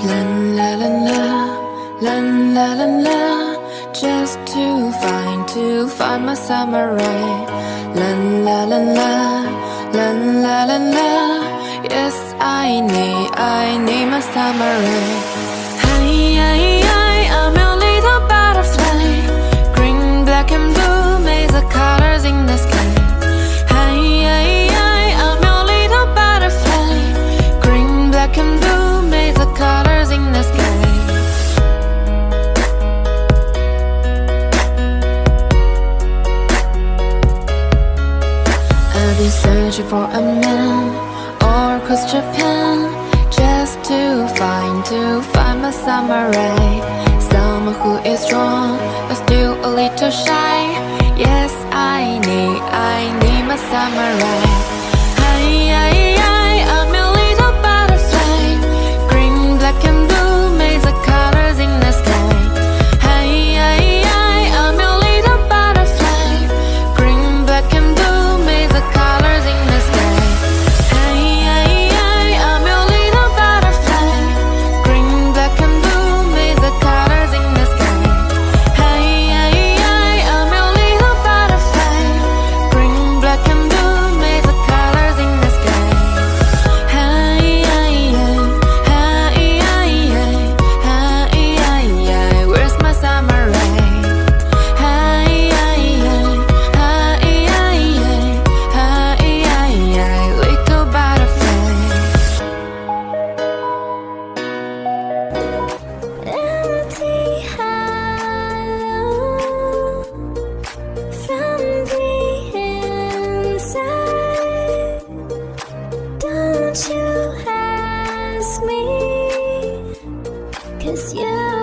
La la la la, la la la la, just to find my summer ray. La la la la, la la la la, yes I need my summer ray. Hi, I'm your little butterfly. Green, black and blue, make the colors in the sky. I'm your little butterfly. Green, black and blue, make the colors in the sky. I've been searching for a man or across Japan, just to find my summer ray. Someone who is strong but still a little shy. Yes, I need my summer ray. Hi, I'm your little butterfly. Green, black and blue, make the colors in the sky. Hi, I'm your little butterfly. Green, black and blue, make the colors in the sky. Hi, I'm your little butterfly. Green, black and blue, make the colors in the sky. Hi, I'm your little butterfly. Green, black and blue, make the colors in the sky. Where's my summer ray? Little butterfly. Empty hollow from the inside. Don't you ask me, 'cause you